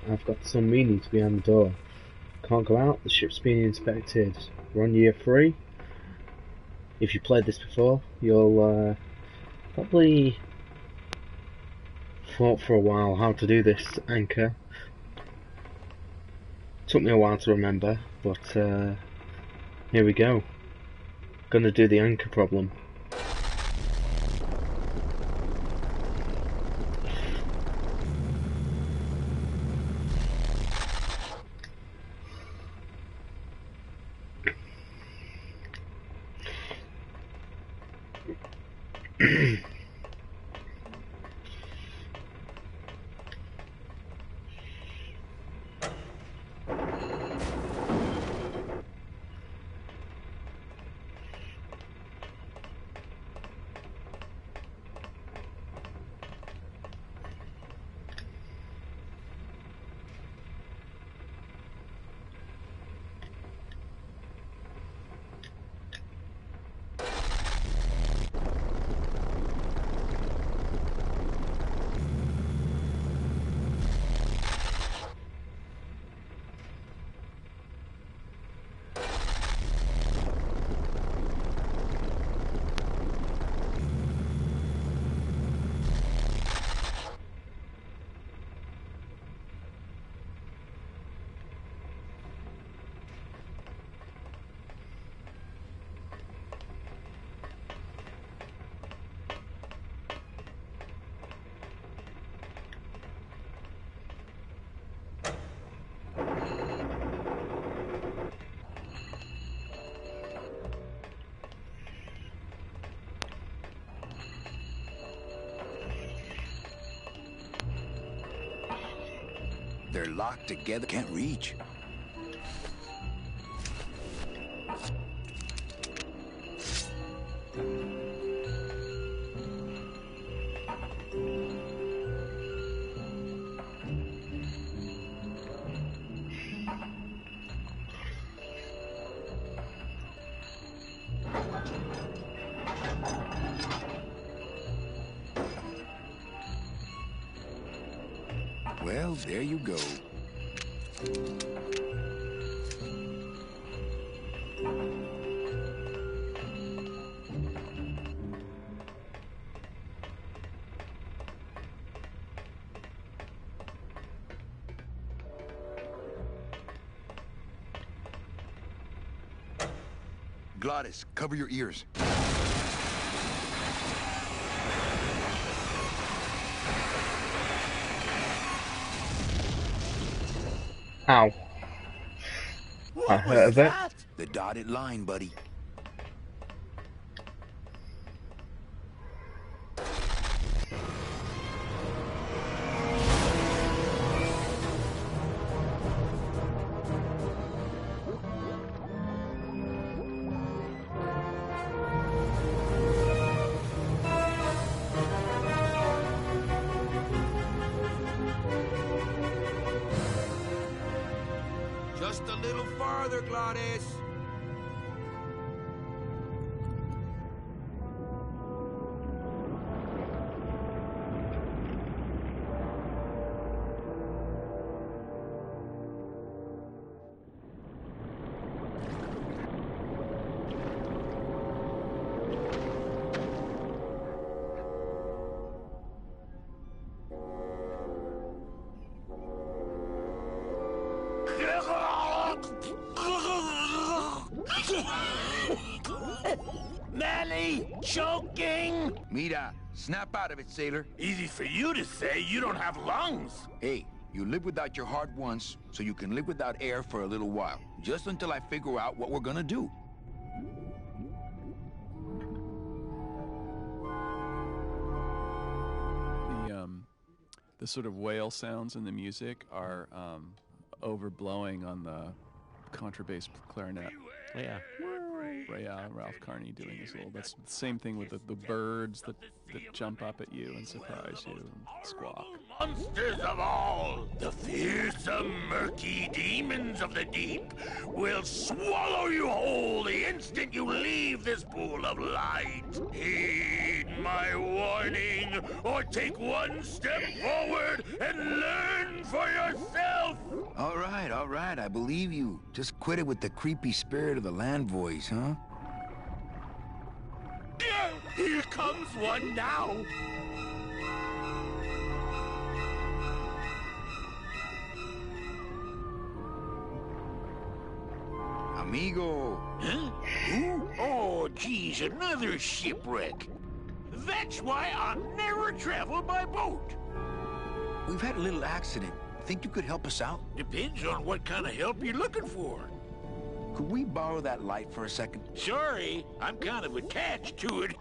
I've got some meaning to be on the door. Can't go out, the ship's being inspected. We're on year 3. If you played this before, you'll probably thought for a while how to do this anchor. Took me a while to remember, but here we go. Gonna do the anchor problem. They're locked together, can't reach. Well, there you go. Glottis, cover your ears. Ow. I heard of it. The dotted line, buddy. Just a little farther, Glottis. Manny, choking! Mira, snap out of it, sailor. Easy for you to say, you don't have lungs. Hey, you live without your heart once, so you can live without air for a little while. Just until I figure out what we're gonna do. The sort of whale sounds in the music are overblowing on the contrabass clarinet. Yeah. Ralph Carney doing his little. That's the same thing with the birds that jump up at you and surprise you and squawk. Monsters of all, the fearsome, murky demons of the deep will swallow you whole the instant you leave this pool of light. Heed my warning, or take one step forward and learn for yourself. all right, I believe you. Just quit it with the creepy spirit of the land voice, huh? Here comes one now. Amigo. Huh? Who? Oh, geez, another shipwreck. That's why I'll never travel by boat. We've had a little accident. Think you could help us out? Depends on what kind of help you're looking for. Could we borrow that light for a second? Sorry, I'm kind of attached to it.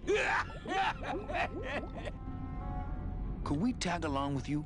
Could we tag along with you?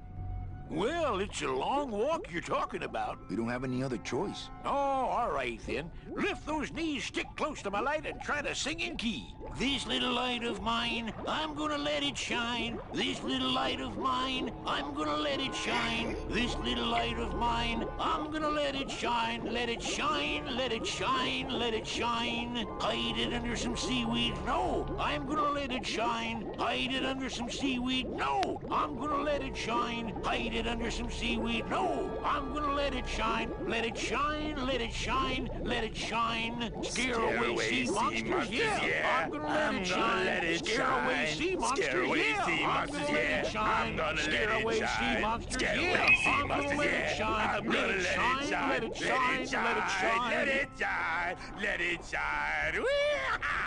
Well, it's a long walk you're talking about. We don't have any other choice. Oh, all right then. Lift those knees, stick close to my light, and try to sing in key. This little light of mine, I'm gonna let it shine. This little light of mine, I'm gonna let it shine. This little light of mine, I'm gonna let it shine. Let it shine, let it shine, let it shine. Hide it under some seaweed. No, I'm gonna let it shine. Hide it under some seaweed. No, I'm gonna let it shine. Hide it under some seaweed. No, I'm gonna let it shine. Let it shine, let it shine, let it shine. Scare away sea monsters, yeah. I'm gonna let it shine. Scare away sea monsters, yeah. I'm gonna let it shine. Scare away sea monsters, yeah. I'm gonna let it shine. Let it shine, let it shine, let it shine. Let it shine, let it shine.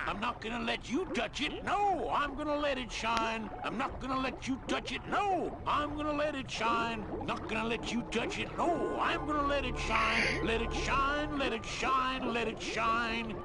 I'm not gonna let you touch it. No, I'm gonna let it shine. I'm not gonna let you touch it. No, I'm gonna let it shine. Not gonna let you touch it. No, I'm gonna let it shine. Let it shine, let it shine, let it shine.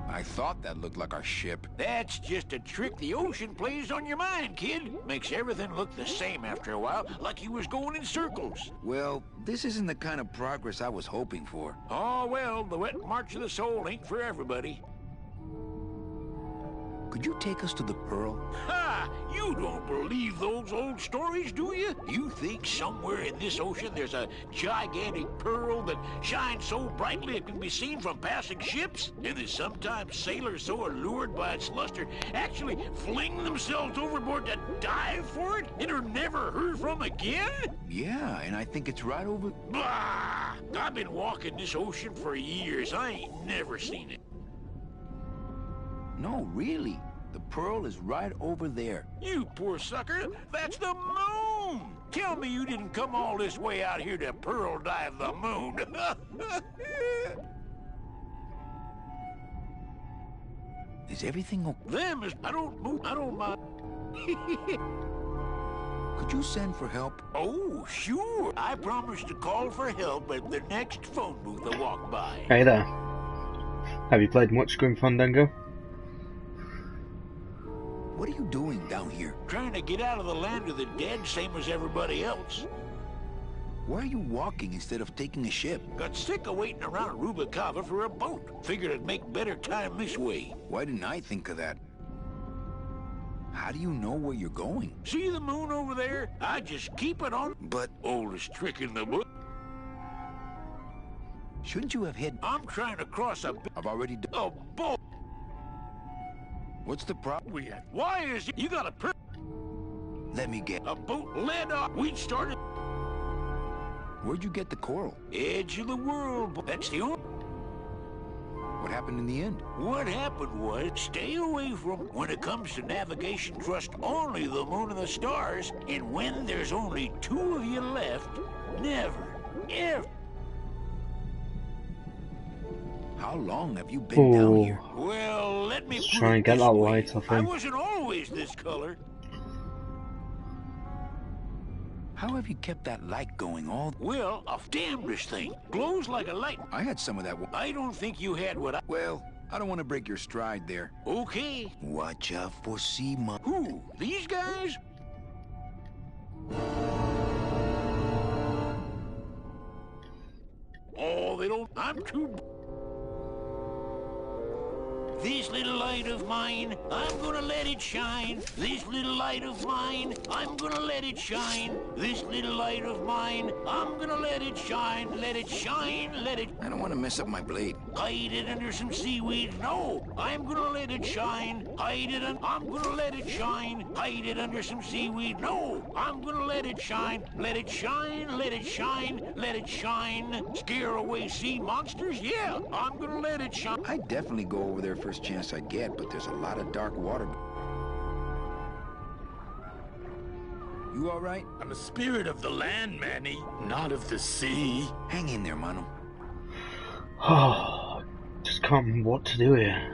I thought that looked like our ship. That's just a trick the ocean plays on your mind, kid. Makes everything look the same after a while, like you was going in circles. Well, this isn't the kind of progress I was hoping for. Oh, well, the wet march of the soul ain't for everybody. Could you take us to the Pearl? Ha! You don't believe those old stories, do you? You think somewhere in this ocean there's a gigantic pearl that shines so brightly it can be seen from passing ships? And that sometimes sailors so allured by its luster actually fling themselves overboard to dive for it and are never heard from again? Yeah, and I think it's right over... Bah! I've been walking this ocean for years. I ain't never seen it. No, really. The Pearl is right over there. You poor sucker, that's the moon! Tell me you didn't come all this way out here to pearl dive the moon. Is everything okay? Them is... I don't mind. Could you send for help? Oh, sure. I promise to call for help at the next phone booth I walk by. Hey there. Have you played much Grim Fandango? What are you doing down here? Trying to get out of the land of the dead, same as everybody else. Why are you walking instead of taking a ship? Got sick of waiting around Rubicava for a boat. Figured I'd make better time this way. Why didn't I think of that? How do you know where you're going? See the moon over there? I just keep it on. But Oldest trick in the book. shouldn't you have hit... I'm trying to cross a I've already done... a boat. What's the problem? Why is it you got Let me get... a boat led up? We started Where'd you get the coral? edge of the world. That's the only... What happened in the end? What happened was, stay away from... When it comes to navigation, trust only the moon and the stars. And when there's only two of you left, never, ever... How long have you been down Ooh. here? Well, let me Let's put try it and get this that way. light off I him. wasn't always this color. How have you kept that light going all... Well, a damnedest thing. Glows like a light. I had some of that... I don't think you had what I... Well, I don't want to break your stride there. Okay. Watch out for sea mon... Who? These guys? Oh, they don't... I'm too... this little light of mine, I'm gonna let it shine. This little light of mine, I'm gonna let it shine. This little light of mine, I'm gonna let it shine. Let it shine, let it... I don't want to mess up my blade. Hide it under some seaweed. No, I'm gonna let it shine. Hide it and I'm gonna let it shine. Hide it under some seaweed. No, I'm gonna let it shine. Let it shine, let it shine, let it shine. Scare away sea monsters? Yeah, I'm gonna let it shine. I'd definitely go over there first chance I get, but there's a lot of dark water. You all right? I'm a spirit of the land, Manny, not of the sea. Hang in there, Mano. Oh, just can't remember what to do here.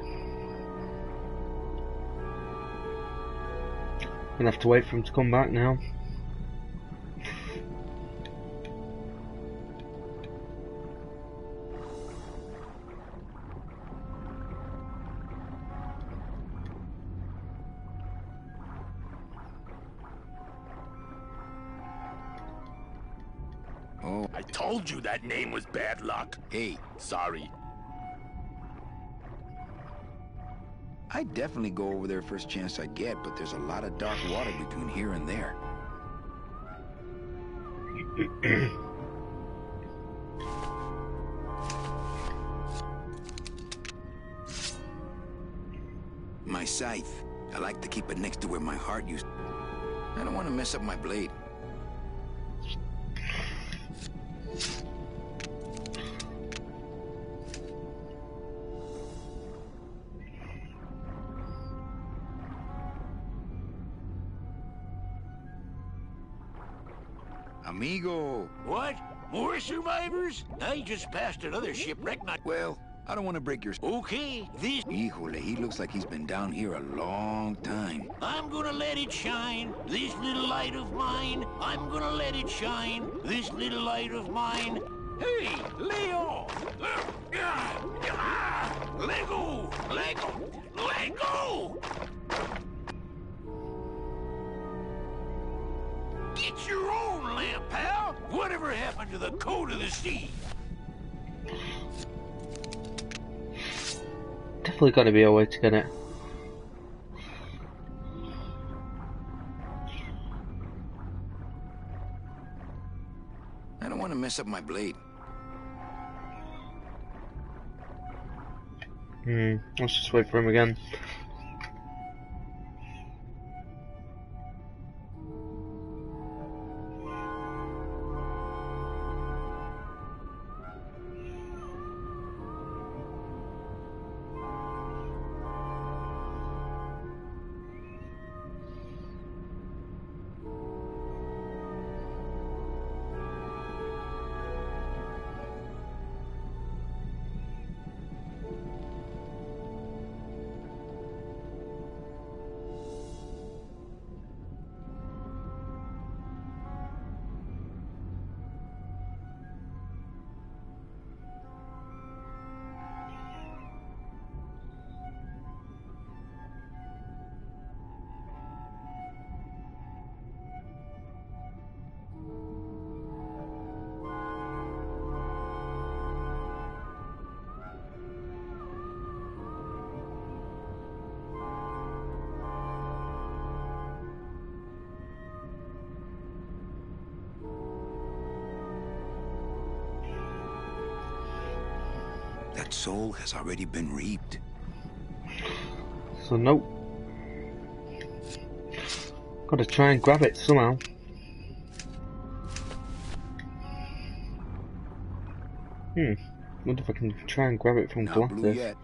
Gonna have to wait for him to come back now. Oh, I told you that name was bad luck. hey, Sorry. I'd definitely go over there first chance I get, but there's a lot of dark water between here and there. My scythe. I like to keep it next to where my heart used. I don't want to mess up my blade. Amigo. What? More survivors? I just passed another shipwreck. Well, I don't want to break your... Okay, this... Híjole, he looks like he's been down here a long time. I'm gonna let it shine. This little light of mine, I'm gonna let it shine. This little light of mine. Hey, Leo! Lego! Lego! Lego! Get your own lamp, pal! Whatever happened to the code of the sea? Definitely got to be a way to get it. I don't want to mess up my blade. Let's just wait for him again. That soul has already been reaped. So nope. Gotta try and grab it somehow. Wonder if I can try and grab it from Not blue Glasses. yet.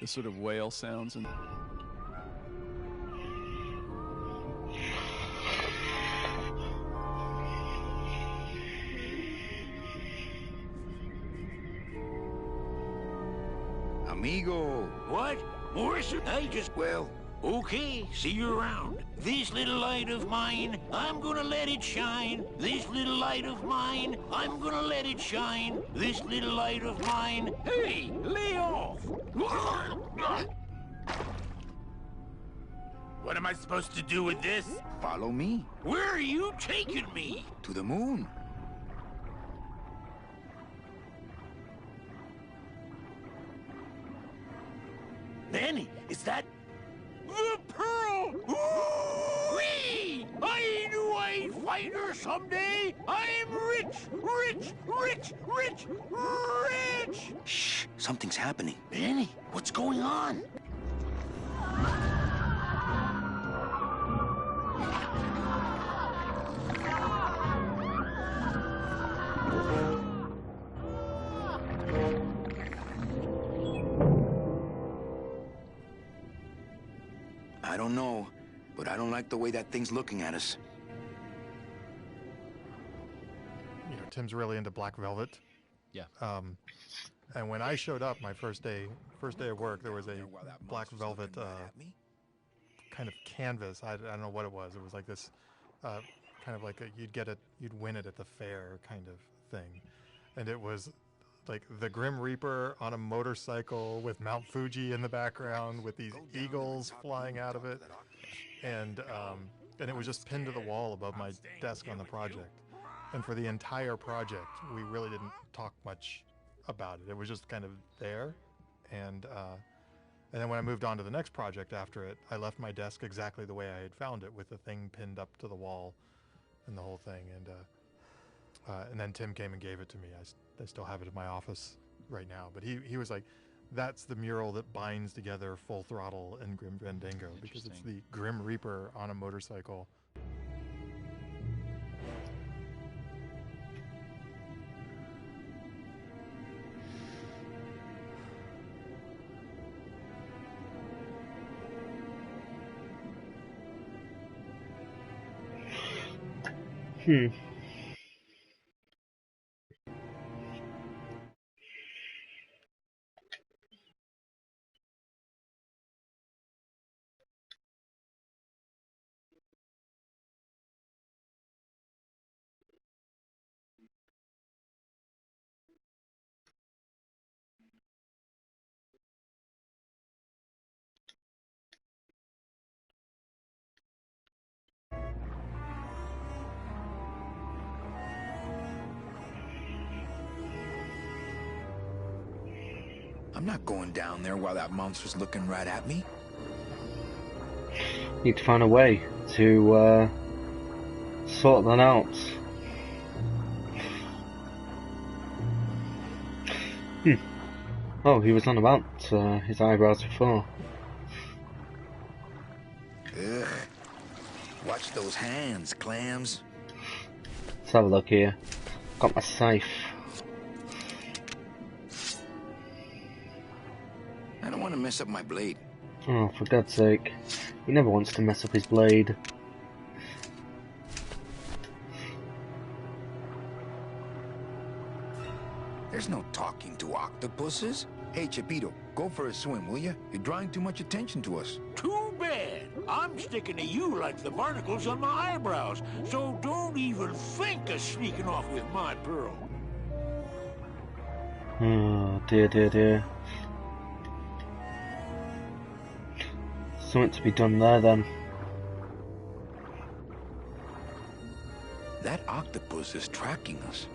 the sort of whale sounds and Amigo. What? Morrison? I just, well, okay, see you around. This little light of mine, I'm gonna let it shine. This little light of mine, I'm gonna let it shine. This little light of mine, hey, lay off. What am I supposed to do with this? Follow me. Where are you taking me? To the moon. Manny, is that the pearl? Whee! I knew I'd find her someday. I'm rich, rich, rich, rich, rich. Shh, something's happening. Manny, what's going on? I don't know, but I don't like the way that thing's looking at us. You know, Tim's really into black velvet. Yeah. And when I showed up my first day of work, there was a black velvet kind of canvas. I don't know what it was. It was like this kind of like you'd win it at the fair kind of thing. And it was like the Grim Reaper on a motorcycle with Mount Fuji in the background with these eagles flying out of it. And it was just pinned to the wall above my desk on the project. And for the entire project, we really didn't talk much about it. It was just kind of there. And then when I moved on to the next project after it, I left my desk exactly the way I had found it, with the thing pinned up to the wall and the whole thing. And then Tim came and gave it to me. I still have it in my office right now. But he was like, that's the mural that binds together Full Throttle and Grim Fandango, because it's the Grim Reaper on a motorcycle. I'm not going down there while that monster's looking right at me. Need to find a way to sort that out. Oh, he was on about his eyebrows before. Ugh. Watch those hands, clams. Let's have a look here. Got my safe. I don't want to mess up my blade. Oh, for God's sake. He never wants to mess up his blade. There's no talking to octopuses. Hey, Chapito, go for a swim, will you? You're drawing too much attention to us. Too bad. I'm sticking to you like the barnacles on my eyebrows, so don't even think of sneaking off with my pearl. Oh, dear, dear, dear. Something to be done there, then. That octopus is tracking us.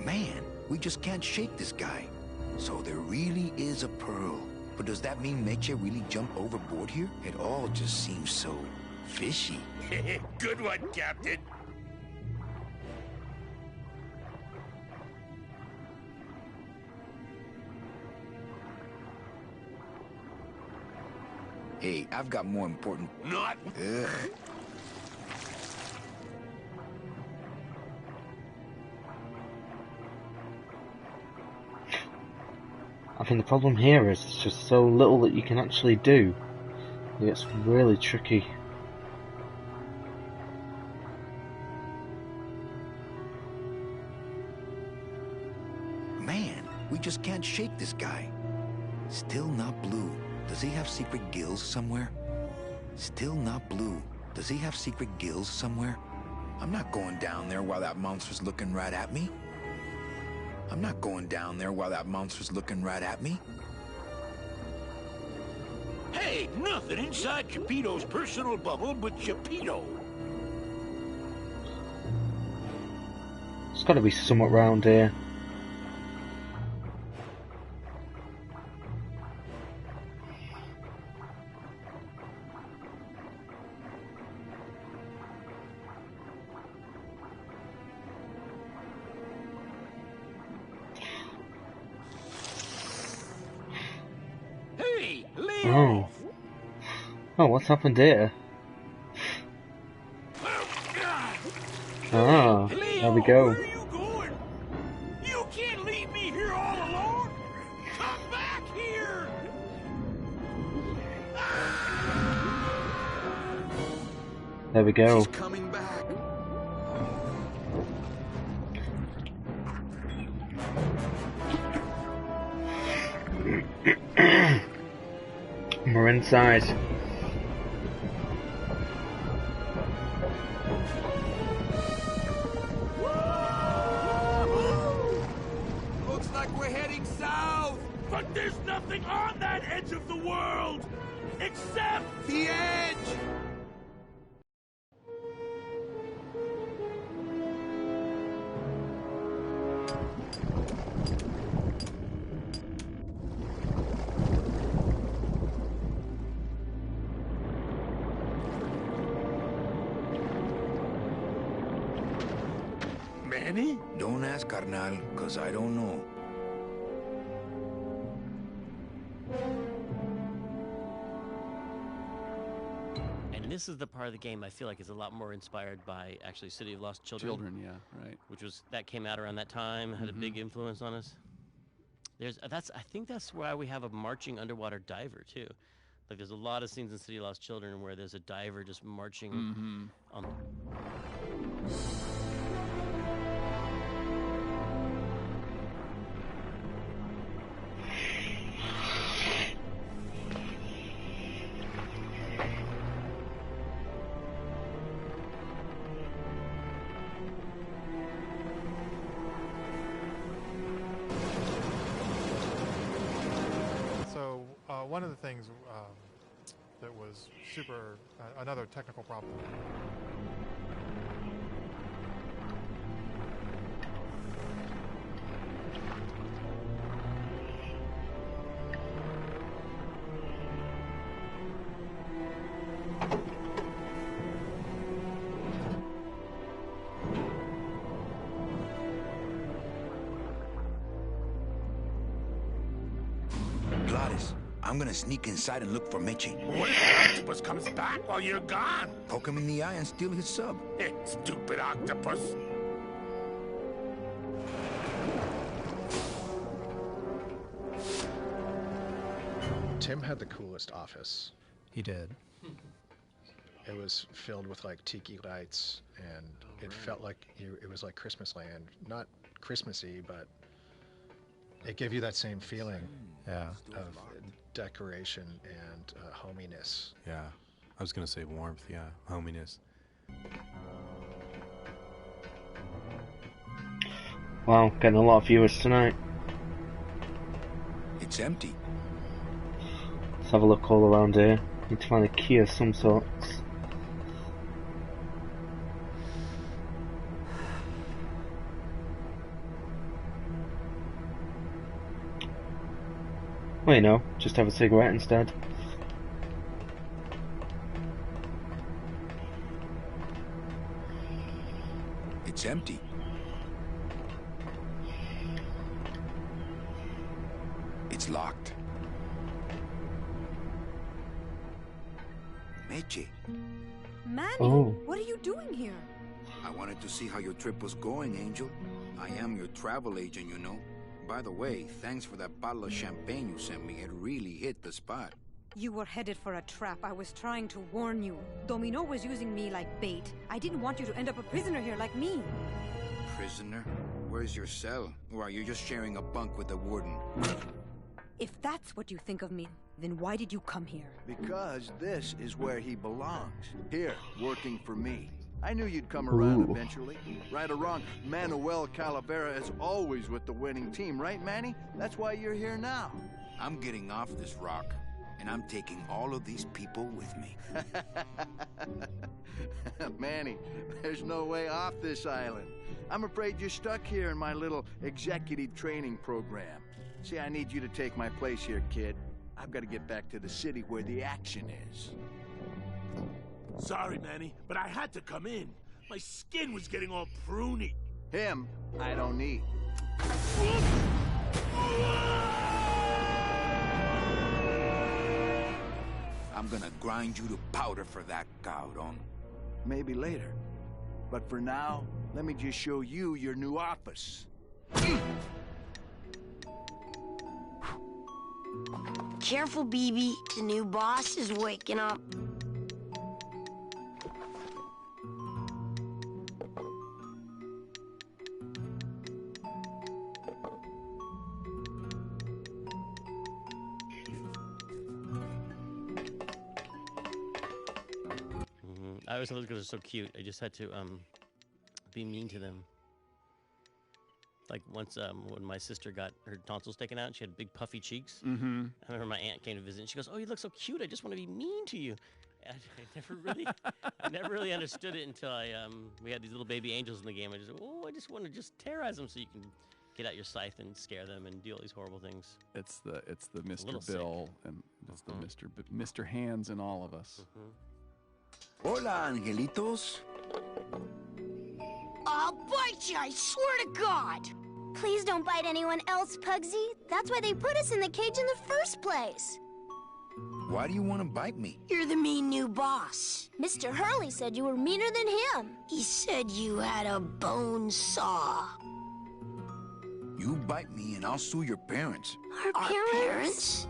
Man, we just can't shake this guy. So there really is a pearl. But does that mean Meche really jumped overboard here? It all just seems so fishy. Good one, Captain. Hey, I've got more important... Not... Ugh. I think the problem here is it's just so little that you can actually do. It gets really tricky. Man, we just can't shake this guy. Still not blue. Does he have secret gills somewhere? Still not blue. Does he have secret gills somewhere? I'm not going down there while that monster's looking right at me. I'm not going down there while that monster's looking right at me. Hey, nothing inside Geppetto's personal bubble but Geppetto. It's got to be somewhat round here. Hey, lay Oh. off. Oh, what's happened here? Ah, Leo, there we go. where are you going? You can't leave me here all alone. Come back here. There we go. She's coming back. We're inside. Looks like we're heading south. But there's nothing on that edge of the world except The edge. Manny. Don't ask, carnal, cause I don't know. And this is the part of the game I feel like is a lot more inspired by actually City of Lost Children. Children, yeah, right. Which was that came out around that time, had a big influence on us. I think that's why we have a marching underwater diver too. Like there's a lot of scenes in City of Lost Children where there's a diver just marching on. So one of the things that was super, another technical problem. Gladys, I'm gonna sneak inside and look for Meche. What if the octopus comes back while you're gone? Poke him in the eye and steal his sub. Hey, stupid octopus. Tim had the coolest office. He did. It was filled with like tiki lights, and it felt like it was like Christmas land. Not Christmassy, but it gave you that same feeling Yeah. of decoration and hominess. Yeah, I was gonna say warmth, yeah, hominess. Wow, getting a lot of viewers tonight. It's empty. Let's have a look all around here. Need to find a key of some sorts. Wait, no, just have a cigarette instead. It's empty. It's locked. Meche, Manny, Oh. what are you doing here? I wanted to see how your trip was going, Angel. I am your travel agent, you know. by the way, thanks for that bottle of champagne you sent me. It really hit the spot. You were headed for a trap. I was trying to warn you. Domino was using me like bait. I didn't want you to end up a prisoner here like me. Prisoner? Where's your cell? Or are you just sharing a bunk with the warden? If that's what you think of me, then why did you come here? Because this is where he belongs. Here, working for me. I knew you'd come around eventually. Right or wrong, Manuel Calavera is always with the winning team, right, Manny? That's why you're here now. I'm getting off this rock, and I'm taking all of these people with me. Manny, there's no way off this island. I'm afraid you're stuck here in my little executive training program. See, I need you to take my place here, kid. I've got to get back to the city where the action is. Sorry, Manny, but I had to come in. My skin was getting all pruny. Him, I don't need. I'm gonna grind you to powder for that, cabrón. Maybe later. But for now, let me just show you your new office. Careful, BB. The new boss is waking up. I always thought those girls are so cute. I just had to be mean to them. Like once when my sister got her tonsils taken out, she had big puffy cheeks. Mm-hmm. I remember my aunt came to visit, and she goes, "Oh, you look so cute. I just want to be mean to you." And I never really understood it until we had these little baby angels in the game. I just want to just terrorize them so you can get out your scythe and scare them and do all these horrible things. It's the Mr. little Bill and it's the Mr. Hands in all of us. Hola, angelitos. I'll bite you, I swear to God! Please don't bite anyone else, Pugsy. That's why they put us in the cage in the first place. Why do you want to bite me? You're the mean new boss. Mr. Hurley said you were meaner than him. He said you had a bone saw. You bite me and I'll sue your parents. Our parents?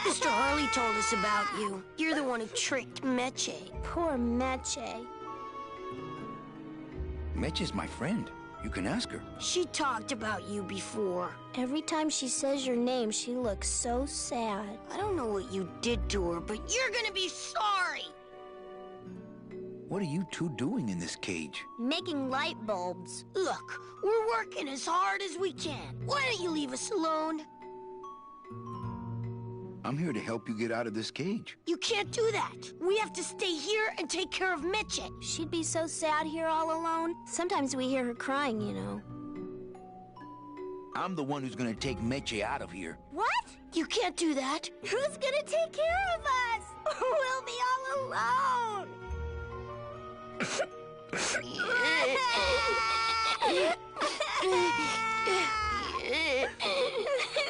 Mr. Harley told us about you. You're the one who tricked Meche. Poor Meche. Meche's my friend. You can ask her. She talked about you before. Every time she says your name, she looks so sad. I don't know what you did to her, but you're gonna be sorry. What are you two doing in this cage? Making light bulbs. Look, we're working as hard as we can. Why don't you leave us alone? I'm here to help you get out of this cage. You can't do that. We have to stay here and take care of Meche. She'd be so sad here all alone. Sometimes we hear her crying, you know. I'm the one who's gonna take Meche out of here. What? You can't do that. Who's gonna take care of us? We'll be all alone.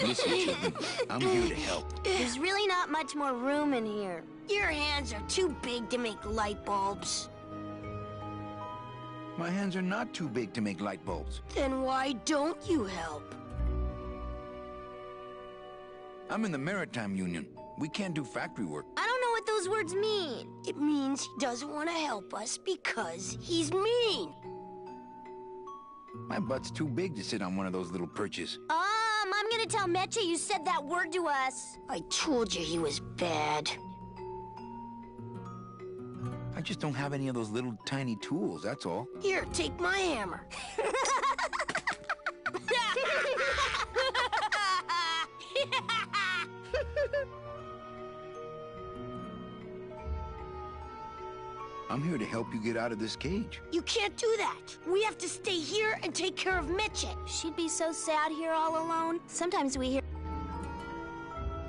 Listen, children, I'm here to help. There's really not much more room in here. Your hands are too big to make light bulbs. My hands are not too big to make light bulbs. Then why don't you help? I'm in the Maritime Union. We can't do factory work. I don't know what those words mean. It means he doesn't want to help us because he's mean. My butt's too big to sit on one of those little perches. I'm gonna tell Meche you said that word to us. I told you he was bad. I just don't have any of those little tiny tools, that's all. Here, take my hammer. I'm here to help you get out of this cage. You can't do that. We have to stay here and take care of Meche. She'd be so sad here all alone. Sometimes we hear...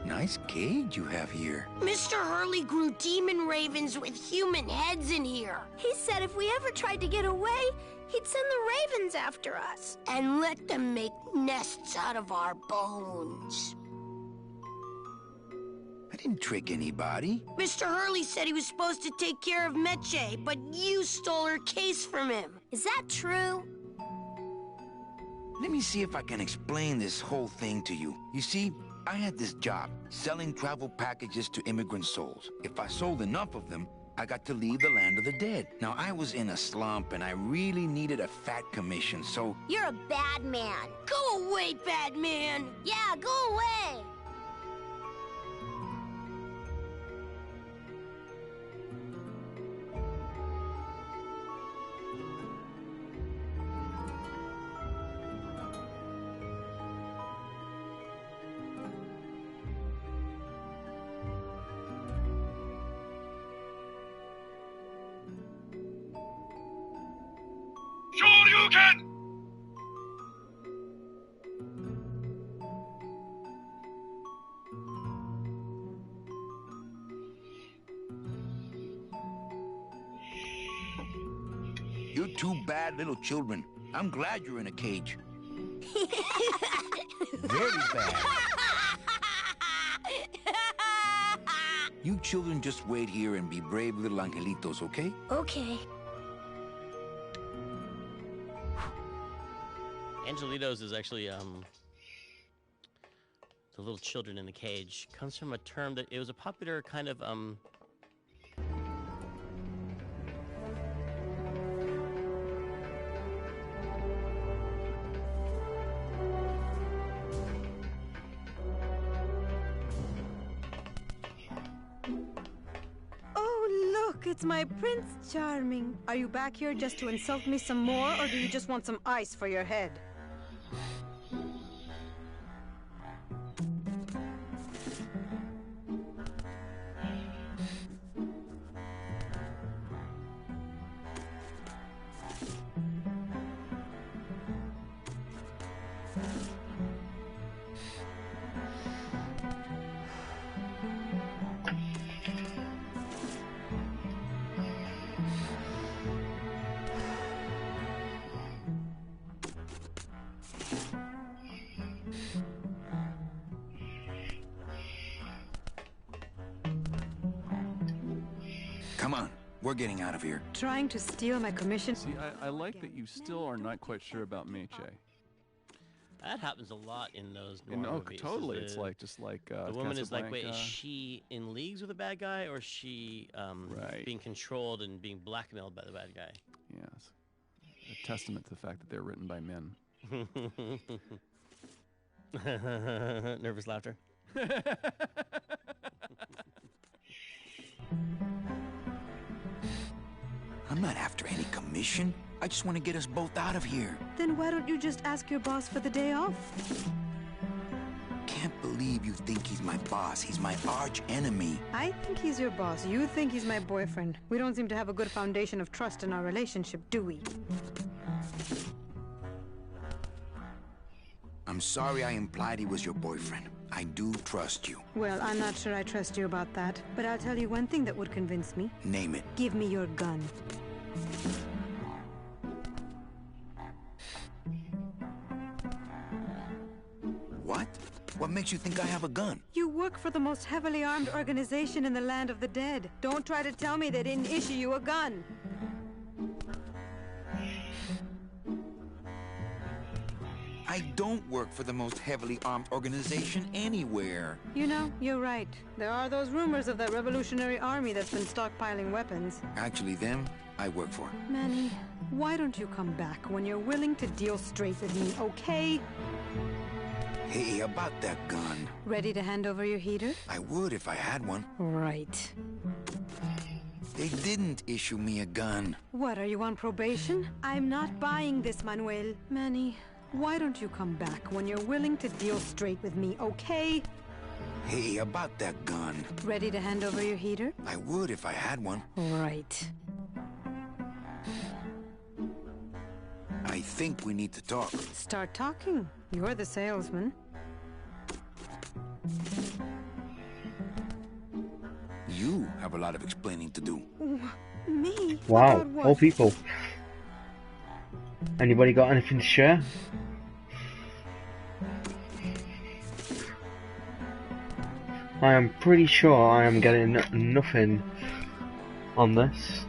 Nice cage you have here. Mr. Hurley grew demon ravens with human heads in here. He said if we ever tried to get away, he'd send the ravens after us. And let them make nests out of our bones. didn't trick anybody. Mr. Hurley said he was supposed to take care of Meche, but you stole her case from him. Is that true? Let me see if I can explain this whole thing to you. You see, I had this job, selling travel packages to immigrant souls. If I sold enough of them, I got to leave the land of the dead. Now, I was in a slump, and I really needed a fat commission, so... You're a bad man. Go away, bad man. Yeah, go away. You're two bad little children. I'm glad you're in a cage. Very bad. You children just wait here and be brave little angelitos, okay? Okay. Angelitos is actually the little children in the cage. Comes from a term that it was a popular kind of It's my Prince Charming. Are you back here just to insult me some more, or do you just want some ice for your head? Come on, we're getting out of here. Trying to steal my commission? See, I like that you still are not quite sure about Meche. That happens a lot in those noir No, movies. totally. It's like just like the woman is like, wait, is Casablanca. she in leagues with the bad guy, or is she Right. being controlled and being blackmailed by the bad guy? Yes, a testament to the fact that they're written by men. Nervous laughter. I'm not after any commission. I just want to get us both out of here. Then why don't you just ask your boss for the day off? Can't believe you think he's my boss. He's my arch enemy. I think he's your boss. You think he's my boyfriend. We don't seem to have a good foundation of trust in our relationship, do we? I'm sorry I implied he was your boyfriend. I do trust you. Well, I'm not sure I trust you about that, but I'll tell you one thing that would convince me. Name it. Give me your gun. What? What makes you think I have a gun? You work for the most heavily armed organization in the land of the dead. Don't try to tell me they didn't issue you a gun. I don't work for the most heavily armed organization anywhere. You know, you're right. There are those rumors of that revolutionary army that's been stockpiling weapons. Actually, them, I work for. Manny, why don't you come back when you're willing to deal straight with me, okay? Hey, about that gun. Ready to hand over your heater? I would if I had one. Right. They didn't issue me a gun. What, are you on probation? I'm not buying this, Manuel. Manny, why don't you come back when you're willing to deal straight with me, okay? Hey, about that gun. Ready to hand over your heater? I would if I had one. Right. I think we need to talk. Start talking. You're the salesman. You have a lot of explaining to do. Me? Wow, About what? all people. Anybody got anything to share? I am pretty sure I am getting nothing on this.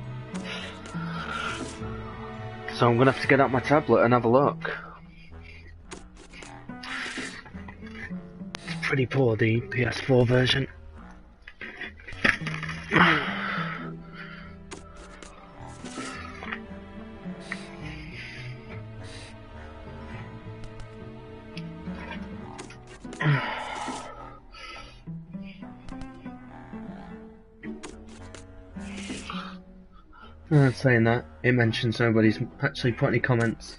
So I'm gonna have to get out my tablet and have a look. It's pretty poor, the PS4 version. Saying that, it mentions nobody's actually put any comments.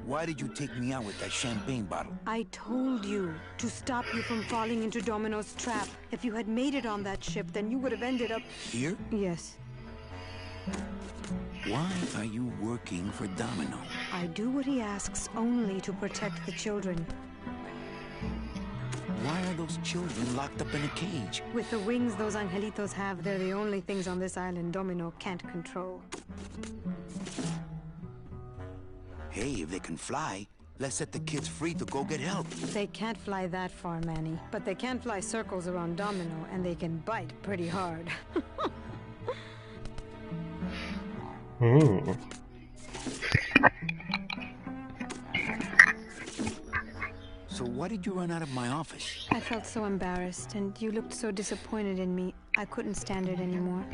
Why did you take me out with that champagne bottle? I told you to stop you from falling into Domino's trap. If you had made it on that ship, then you would have ended up... Here? Yes. Why are you working for Domino? I do what he asks only to protect the children. Why are those children locked up in a cage? With the wings those angelitos have, they're the only things on this island Domino can't control. Hey, if they can fly, let's set the kids free to go get help. They can't fly that far, Manny. But they can fly circles around Domino, and they can bite pretty hard. So why did you run out of my office? I felt so embarrassed, and you looked so disappointed in me. I couldn't stand it anymore.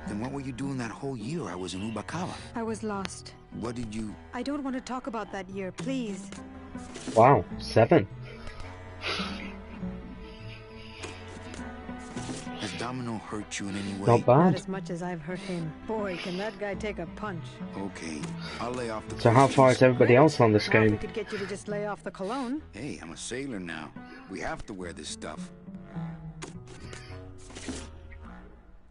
Then what were you doing that whole year I was in Ubakawa? I was lost. What did you... I don't want to talk about that year, please. Wow, 7. Has Domino hurt you in any way? Not bad. Not as much as I've hurt him. Boy, can that guy take a punch. Okay, I'll lay off the... So how far is everybody else on this Well, we game? could get you to just lay off the cologne. Hey, I'm a sailor now. We have to wear this stuff.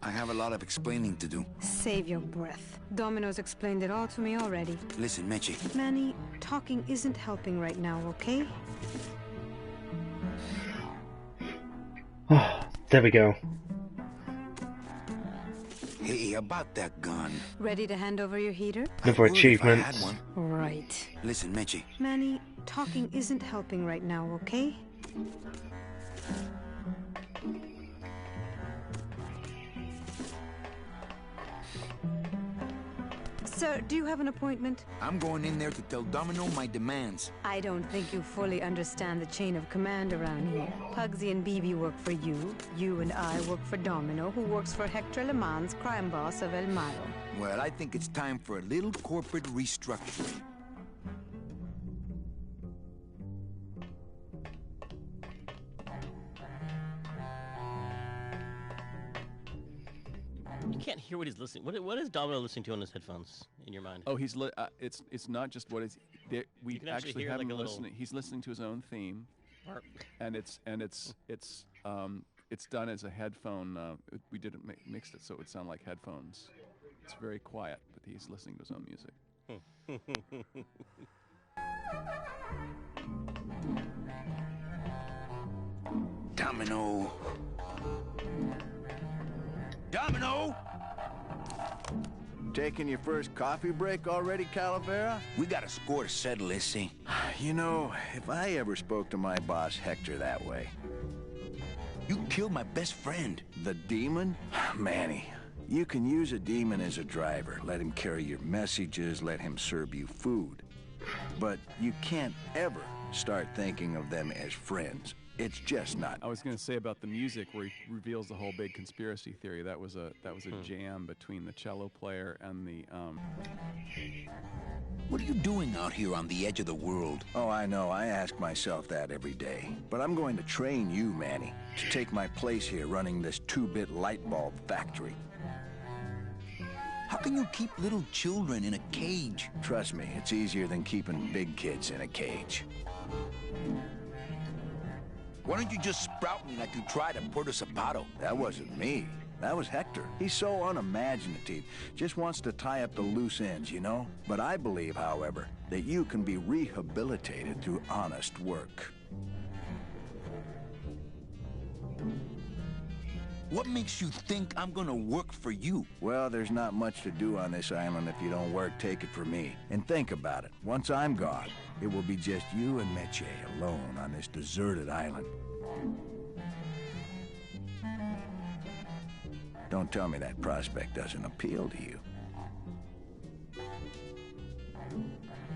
I have a lot of explaining to do. Save your breath. Domino's explained it all to me already. Listen, Meche. Manny, talking isn't helping right now, okay? There we go. Hey, about that gun. Ready to hand over your heater? Another achievement. I had one. Right. Listen, Meche. Manny, talking isn't helping right now, okay? Sir, do you have an appointment? I'm going in there to tell Domino my demands. I don't think you fully understand the chain of command around here. Pugsy and BB work for you. You and I work for Domino, who works for Hector Le Mans, crime boss of El Malo. Well, I think it's time for a little corporate restructuring. You can't hear what he's listening. What is Domino listening to on his headphones in your mind? Oh, it's not just what is. We You can actually actually hear, have like, him a little- listening. He's listening to his own theme, and it's done as a headphone. We didn't mix it so it would sound like headphones. It's very quiet, but he's listening to his own music. Domino. Domino! Taking your first coffee break already, Calavera? We got a score to settle, Issy. You know, if I ever spoke to my boss Hector that way... You killed my best friend. The demon? Manny, you can use a demon as a driver. Let him carry your messages, let him serve you food. But you can't ever start thinking of them as friends. It's just not. I was going to say about the music where he reveals the whole big conspiracy theory. That was a jam between the cello player and the. What are you doing out here on the edge of the world? Oh, I know. I ask myself that every day. But I'm going to train you, Manny, to take my place here running this 2-bit light bulb factory. How can you keep little children in a cage? Trust me, it's easier than keeping big kids in a cage. Why don't you just sprout me like you tried at Puerto Zapato? That wasn't me. That was Hector. He's so unimaginative. Just wants to tie up the loose ends, you know? But I believe, however, that you can be rehabilitated through honest work. What makes you think I'm gonna work for you? Well, there's not much to do on this island if you don't work, take it from me. And think about it. Once I'm gone, it will be just you and Meche alone on this deserted island. Don't tell me that prospect doesn't appeal to you.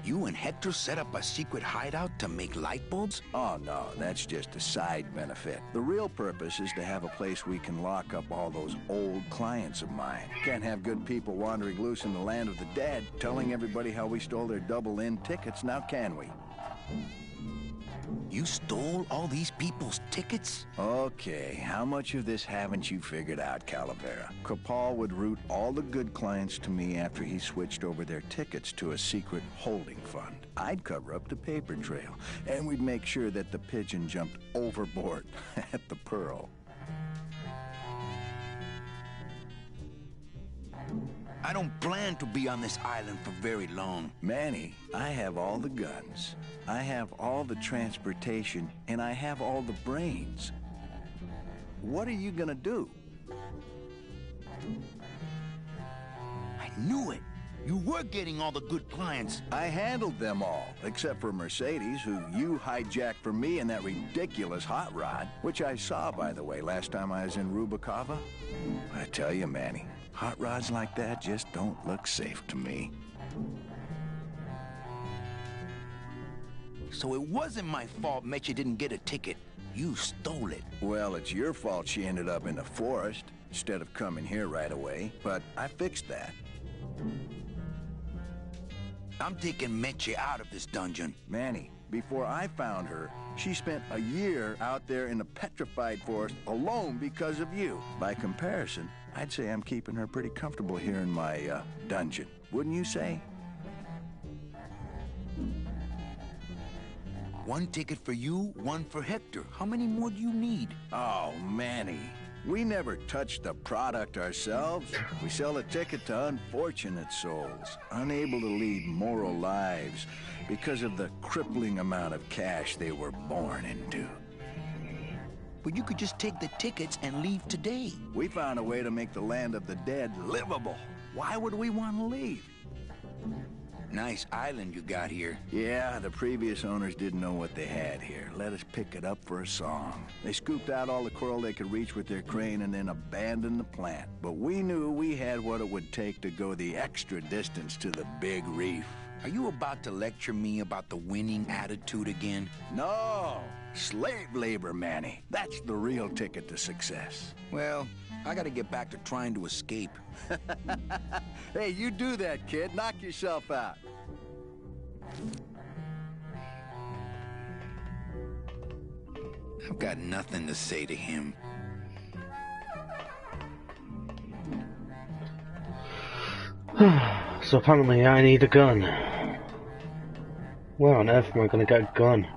You and Hector set up a secret hideout to make light bulbs? Oh, no, that's just a side benefit. The real purpose is to have a place we can lock up all those old clients of mine. Can't have good people wandering loose in the land of the dead, telling everybody how we stole their double-in tickets, now can we? You stole all these people's tickets? Okay, how much of this haven't you figured out, Calavera? Capal would route all the good clients to me after he switched over their tickets to a secret holding fund. I'd cover up the paper trail, and we'd make sure that the pigeon jumped overboard at the Pearl. I don't plan to be on this island for very long. Manny, I have all the guns, I have all the transportation, and I have all the brains. What are you gonna do? I knew it. You were getting all the good clients. I handled them all, except for Mercedes, who you hijacked from me in that ridiculous hot rod, which I saw, by the way, last time I was in Rubacava. I tell you, Manny, hot rods like that just don't look safe to me. So it wasn't my fault Meche didn't get a ticket. You stole it. Well, it's your fault she ended up in the forest instead of coming here right away, but I fixed that. I'm taking Meche out of this dungeon. Manny, before I found her, she spent a year out there in the petrified forest alone because of you. By comparison, I'd say I'm keeping her pretty comfortable here in my dungeon. Wouldn't you say? One ticket for you, one for Hector. How many more do you need? Oh, Manny. We never touch the product ourselves. We sell a ticket to unfortunate souls, unable to lead moral lives because of the crippling amount of cash they were born into. But you could just take the tickets and leave today. We found a way to make the land of the dead livable. Why would we want to leave? Nice island you got here. Yeah, the previous owners didn't know what they had here. Let us pick it up for a song. They scooped out all the coral they could reach with their crane and then abandoned the plant. But we knew we had what it would take to go the extra distance to the big reef. Are you about to lecture me about the winning attitude again? No! Slave labor, Manny. That's the real ticket to success. Well, I gotta get back to trying to escape. Hey, you do that, kid. Knock yourself out. I've got nothing to say to him. So apparently I need a gun. Where on earth am I going to get a gun?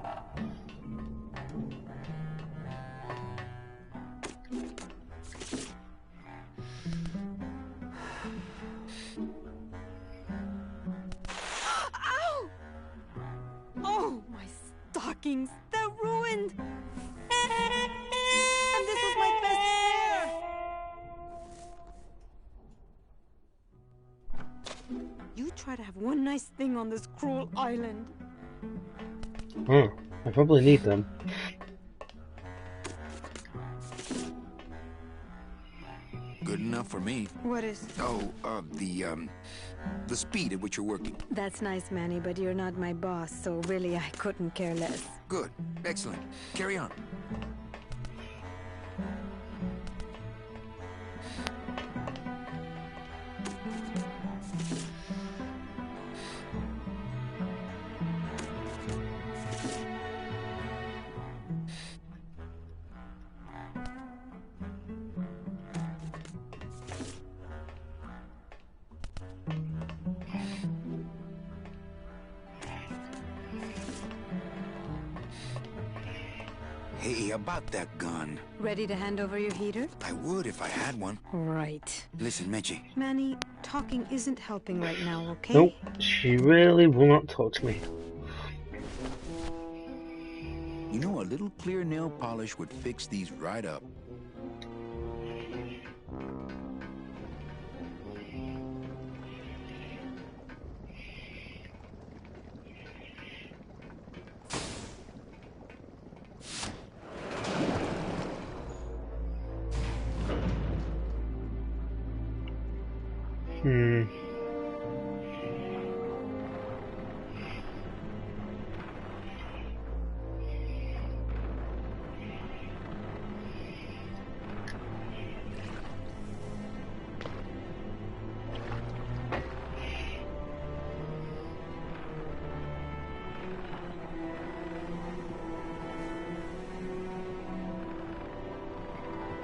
Ow! Oh, my stockings, they're ruined! And this was my best pair! You try to have one nice thing on this cruel island. Oh, I probably need them. Good enough for me. What is? Oh, the speed at which you're working. That's nice, Manny, but you're not my boss, so really I couldn't care less. Good. Excellent. Carry on. Hey, about that gun. Ready to hand over your heater? I would if I had one. Right. Listen, Meche. Manny, talking isn't helping right now, okay? Nope, she really will not talk to me. You know, a little clear nail polish would fix these right up. Hmm.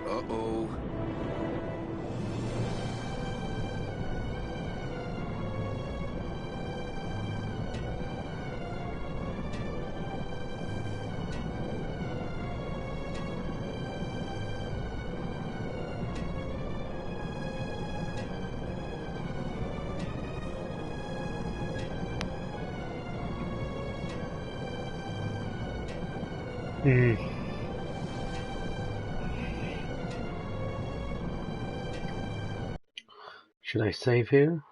Uh-oh. Hmm. Should I save here?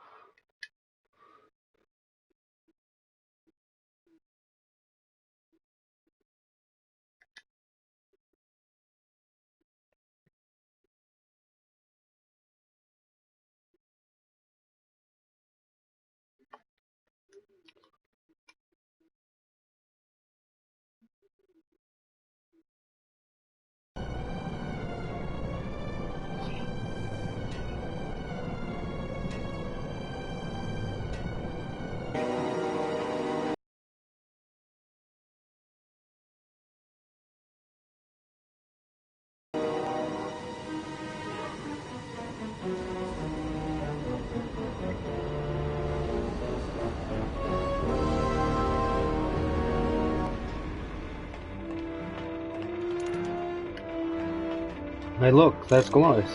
Hey look, there's Gladys.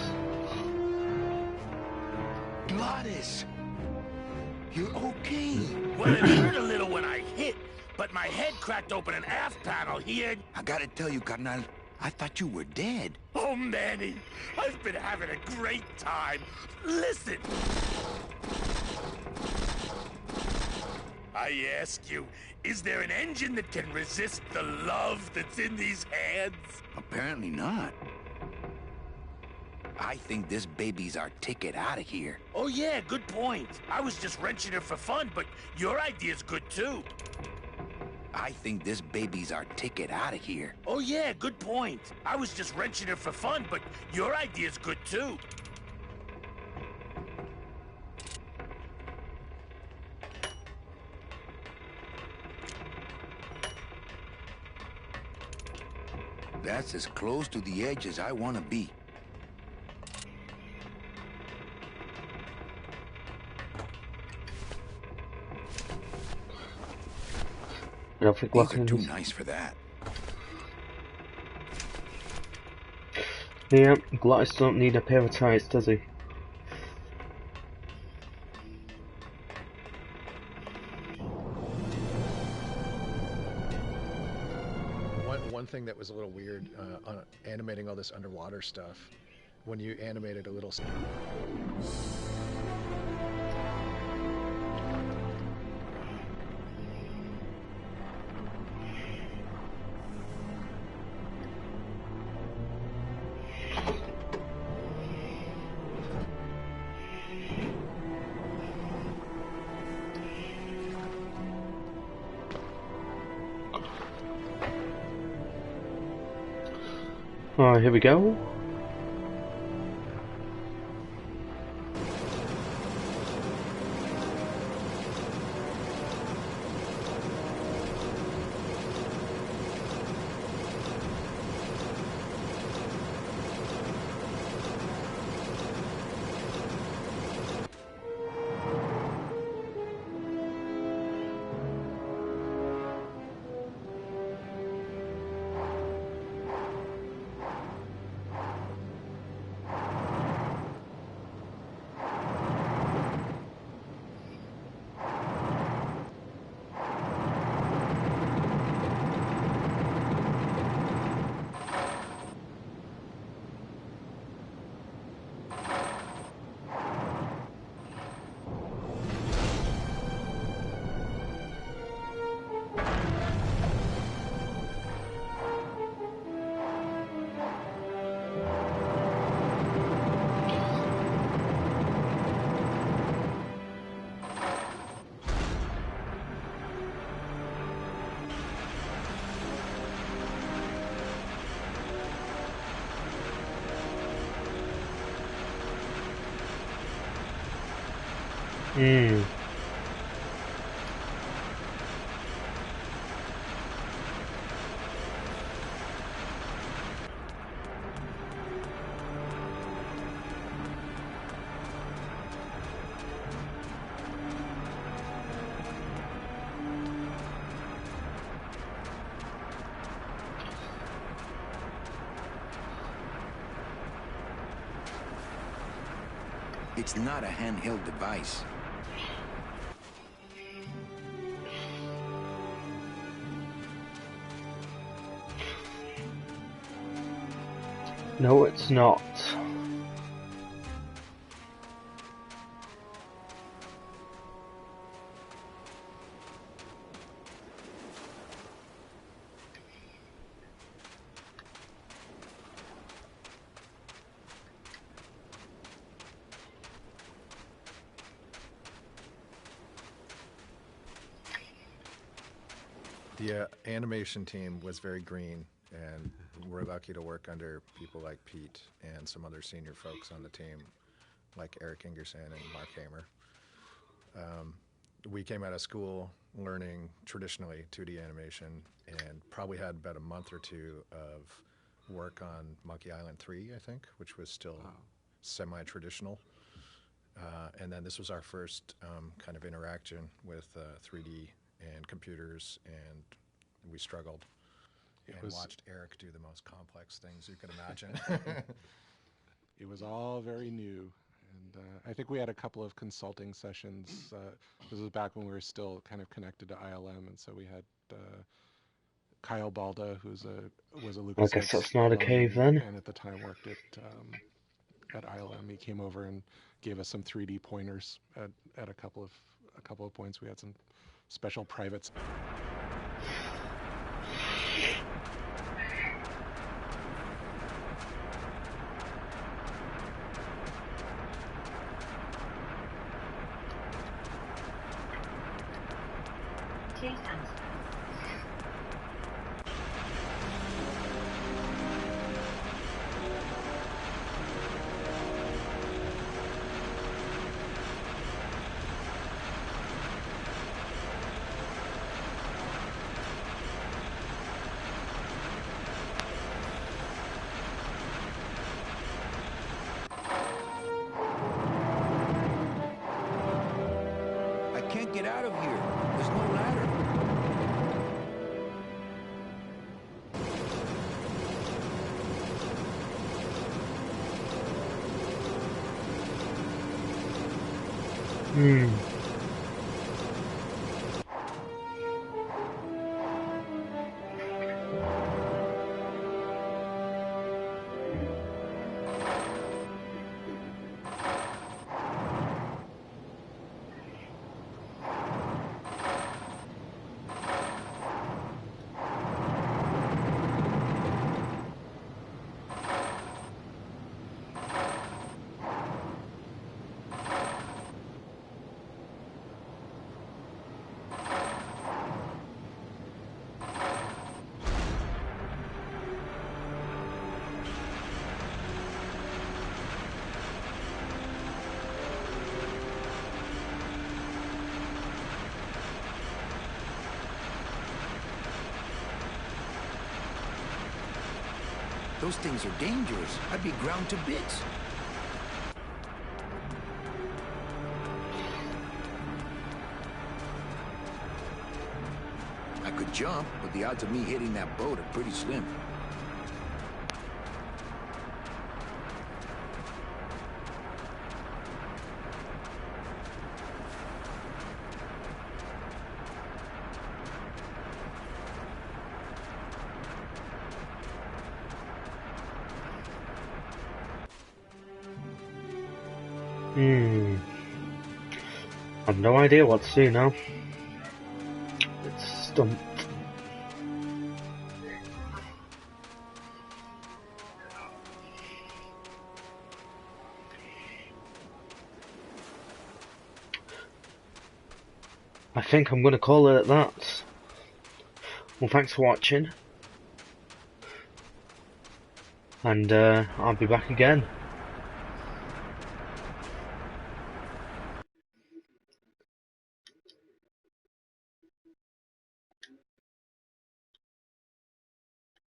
Gladys! You're okay. Well, it hurt a little when I hit, but my head cracked open an aft panel here. I gotta tell you, carnal, I thought you were dead. Oh, Manny, I've been having a great time. Listen. I ask you, is there an engine that can resist the love that's in these hands? Apparently not. I think this baby's our ticket out of here. Oh, yeah, good point. I was just wrenching her for fun, but your idea's good, too. I think this baby's our ticket out of here. Oh, yeah, good point. I was just wrenching her for fun, but your idea's good, too. That's as close to the edge as I want to be. I don't think These are locking too is... nice for that. Yeah, Gladys don't need a pair of tights, does he? One thing that was a little weird on animating all this underwater stuff, when you animated a little... Alright, here we go. Hmm. It's not a handheld device. No, it's not. The animation team was very green, and we're lucky to work under people like Pete and some other senior folks on the team, like Eric Ingerson and Mark Hamer. We came out of school learning traditionally 2D animation and probably had about a month or two of work on Monkey Island 3, I think, which was still semi-traditional. And then this was our first kind of interaction with 3D and computers, and we struggled and watched Eric do the most complex things you could imagine. It was all very new, and I think we had a couple of consulting sessions. This was back when we were still kind of connected to ILM, and so we had Kyle Balda, was a I guess that's not a cave then. and at the time worked at ILM. He came over and gave us some 3D pointers at a couple of points. We had some special privates. Get out of here. There's no ladder. Those things are dangerous. I'd be ground to bits. I could jump, but the odds of me hitting that boat are pretty slim. I've no idea what to do now. It's stumped. I think I'm going to call it at that. Well, thanks for watching. And I'll be back again.